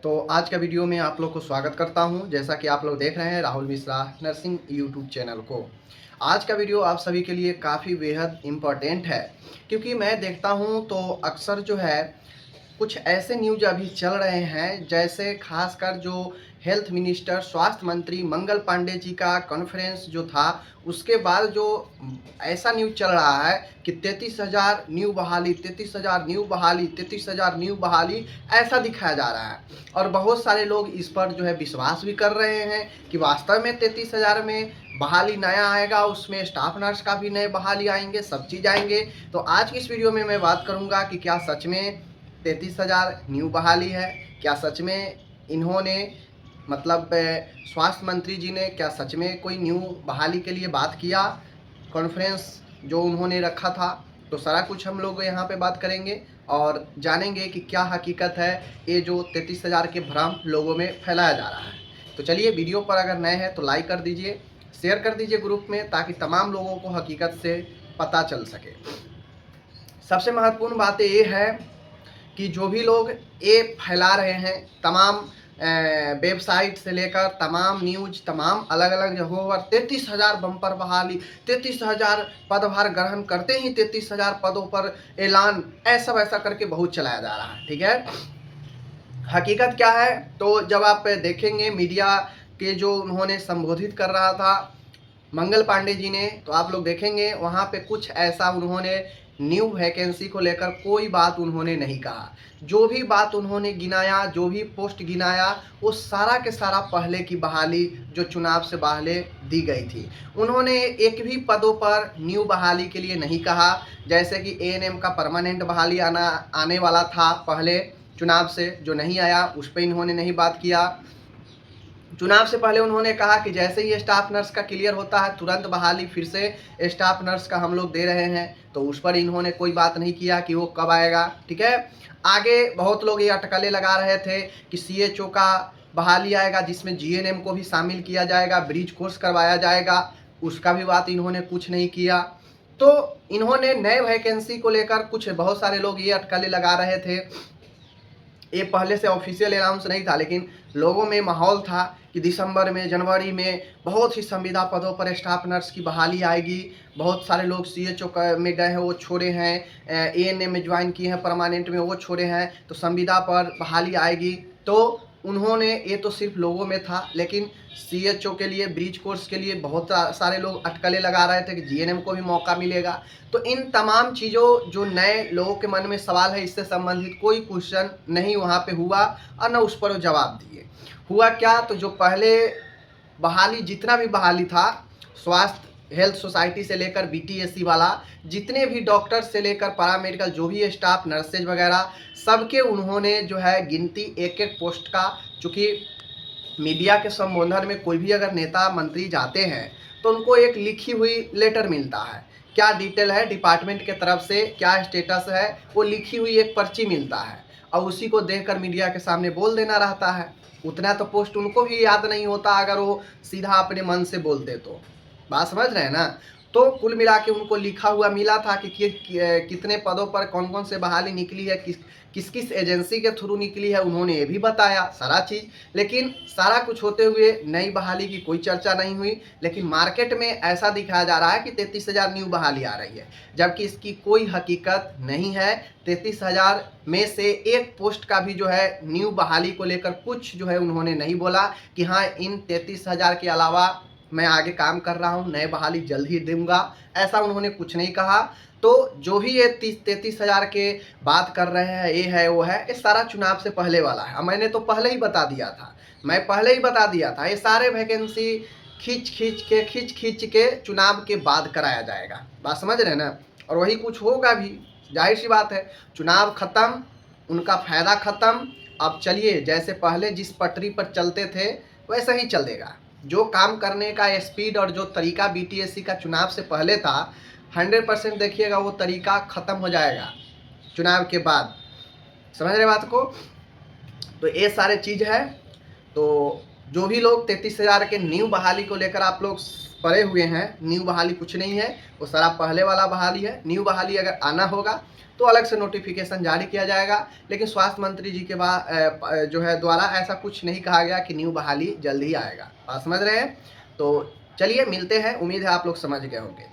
तो आज का वीडियो में आप लोग को स्वागत करता हूं। जैसा कि आप लोग देख रहे हैं Rahul Mishra nursing YouTube channel को। आज का वीडियो आप सभी के लिए काफ़ी बेहद इम्पोर्टेंट है, क्योंकि मैं देखता हूं तो अक्सर जो है कुछ ऐसे न्यूज अभी चल रहे हैं, जैसे खासकर जो हेल्थ मिनिस्टर स्वास्थ्य मंत्री मंगल पांडे जी का कॉन्फ्रेंस जो था, उसके बाद जो ऐसा न्यूज चल रहा है कि 33,000 न्यू बहाली, 33,000 न्यू बहाली, 33,000 न्यू बहाली, ऐसा दिखाया जा रहा है। और बहुत सारे लोग इस पर जो है विश्वास भी कर रहे हैं कि वास्तव में 33,000 में बहाली नया आएगा, उसमें स्टाफ नर्स का भी नए बहाली आएंगे, सब चीज़ आएंगे। तो आज की इस वीडियो में मैं बात करूंगा कि क्या सच में 33,000 न्यू बहाली है, क्या सच में इन्होंने मतलब स्वास्थ्य मंत्री जी ने क्या सच में कोई न्यू बहाली के लिए बात किया, कॉन्फ्रेंस जो उन्होंने रखा था। तो सारा कुछ हम लोग यहाँ पे बात करेंगे और जानेंगे कि क्या हकीकत है ये जो 33,000 के भ्रम लोगों में फैलाया जा रहा है। तो चलिए, वीडियो पर अगर नए हैं तो लाइक कर दीजिए, शेयर कर दीजिए ग्रुप में, ताकि तमाम लोगों को हकीकत से पता चल सके। सबसे महत्वपूर्ण बात ये है कि जो भी लोग ये फैला रहे हैं, तमाम वेबसाइट से लेकर तमाम न्यूज, तमाम अलग अलग जगहों पर 33,000 बम्पर बहाली, 33,000 पदभार ग्रहण करते ही 33,000 पदों पर ऐलान, ऐसा वैसा करके बहुत चलाया जा रहा है। ठीक है, हकीकत क्या है? तो जब आप देखेंगे मीडिया के जो उन्होंने संबोधित कर रहा था मंगल पांडे जी ने, तो आप लोग देखेंगे वहाँ पे कुछ ऐसा उन्होंने न्यू वैकेंसी को लेकर कोई बात उन्होंने नहीं कहा। जो भी बात उन्होंने गिनाया, जो भी पोस्ट गिनाया, वो सारा के सारा पहले की बहाली जो चुनाव से पहले दी गई थी। उन्होंने एक भी पदों पर न्यू बहाली के लिए नहीं कहा। जैसे कि एएनएम का परमानेंट बहाली आने वाला था पहले चुनाव से, जो नहीं आया, उस पर इन्होंने नहीं बात किया। चुनाव से पहले उन्होंने कहा कि जैसे ही स्टाफ नर्स का क्लियर होता है तुरंत बहाली फिर से स्टाफ नर्स का हम लोग दे रहे हैं, तो उस पर इन्होंने कोई बात नहीं किया कि वो कब आएगा। ठीक है, आगे बहुत लोग ये अटकलें लगा रहे थे कि सीएचओ का बहाली आएगा, जिसमें जीएनएम को भी शामिल किया जाएगा, ब्रिज कोर्स करवाया जाएगा, उसका भी बात इन्होंने कुछ नहीं किया। तो इन्होंने नए वैकेंसी को लेकर कुछ बहुत सारे लोग ये अटकलें लगा रहे थे। ये पहले से ऑफिशियल अनाउंस नहीं था, लेकिन लोगों में माहौल था कि दिसंबर में, जनवरी में बहुत ही संविदा पदों पर स्टाफ नर्स की बहाली आएगी। बहुत सारे लोग सीएचओ में गए हैं, वो छोड़े हैं, एएनएम में ज्वाइन किए हैं, परमानेंट में वो छोड़े हैं, तो संविदा पर बहाली आएगी। तो उन्होंने, ये तो सिर्फ लोगों में था, लेकिन सीएचओ के लिए, ब्रिज कोर्स के लिए बहुत सारे लोग अटकलें लगा रहे थे कि जीएनएम को भी मौका मिलेगा। तो इन तमाम चीज़ों, जो नए लोगों के मन में सवाल है, इससे संबंधित कोई क्वेश्चन नहीं वहाँ पे हुआ और न उस पर वो जवाब दिए। हुआ क्या? तो जो पहले बहाली, जितना भी बहाली था, स्वास्थ्य हेल्थ सोसाइटी से लेकर बीटीएससी वाला, जितने भी डॉक्टर से लेकर पैरामेडिकल, जो भी स्टाफ नर्सेज वगैरह, सबके उन्होंने जो है गिनती एक एक पोस्ट का, चूँकि मीडिया के संबोधन में कोई भी अगर नेता मंत्री जाते हैं तो उनको एक लिखी हुई लेटर मिलता है, क्या डिटेल है डिपार्टमेंट के तरफ से, क्या स्टेटस है, वो लिखी हुई एक पर्ची मिलता है, और उसी को देखकर मीडिया के सामने बोल देना रहता है। उतना तो पोस्ट उनको भी याद नहीं होता अगर वो सीधा अपने मन से बोलते तो। बात समझ रहे हैं ना? तो कुल मिला के उनको लिखा हुआ मिला था कि कितने पदों पर कौन कौन से बहाली निकली है, किस किस एजेंसी के थ्रू निकली है, उन्होंने ये भी बताया सारा चीज़। लेकिन सारा कुछ होते हुए नई बहाली की कोई चर्चा नहीं हुई। लेकिन मार्केट में ऐसा दिखाया जा रहा है कि 33,000 न्यू बहाली आ रही है, जबकि इसकी कोई हकीकत नहीं है। 33,000 में से एक पोस्ट का भी जो है न्यू बहाली को लेकर कुछ जो है उन्होंने नहीं बोला कि हाँ, इन 33,000 के अलावा मैं आगे काम कर रहा हूँ, नए बहाली जल्द ही दूंगा, ऐसा उन्होंने कुछ नहीं कहा। तो जो भी ये 33,000 के बात कर रहे हैं, ये है वो है, ये सारा चुनाव से पहले वाला है। मैंने तो पहले ही बता दिया था, मैं पहले ही बता दिया था, ये सारे वैकेंसी खींच के चुनाव के बाद कराया जाएगा। बात समझ रहे हैं ना? और वही कुछ होगा भी, जाहिर सी बात है। चुनाव खत्म, उनका फायदा खत्म। अब चलिए, जैसे पहले जिस पटरी पर चलते थे वैसा ही चलेगा। जो काम करने का स्पीड और जो तरीका बीटीएससी का चुनाव से पहले था, 100% देखिएगा वो तरीका ख़त्म हो जाएगा चुनाव के बाद। समझ रहे बात को? तो ये सारे चीज़ है। तो जो भी लोग 33,000 के न्यू बहाली को लेकर आप लोग पड़े हुए हैं। न्यू बहाली कुछ नहीं है, वो सारा पहले वाला बहाली है। न्यू बहाली अगर आना होगा तो अलग से नोटिफिकेशन जारी किया जाएगा, लेकिन स्वास्थ्य मंत्री जी के बाद जो है द्वारा ऐसा कुछ नहीं कहा गया कि न्यू बहाली जल्द ही आएगा। बात समझ रहे हैं? तो चलिए मिलते हैं, उम्मीद है आप लोग समझ गए होंगे।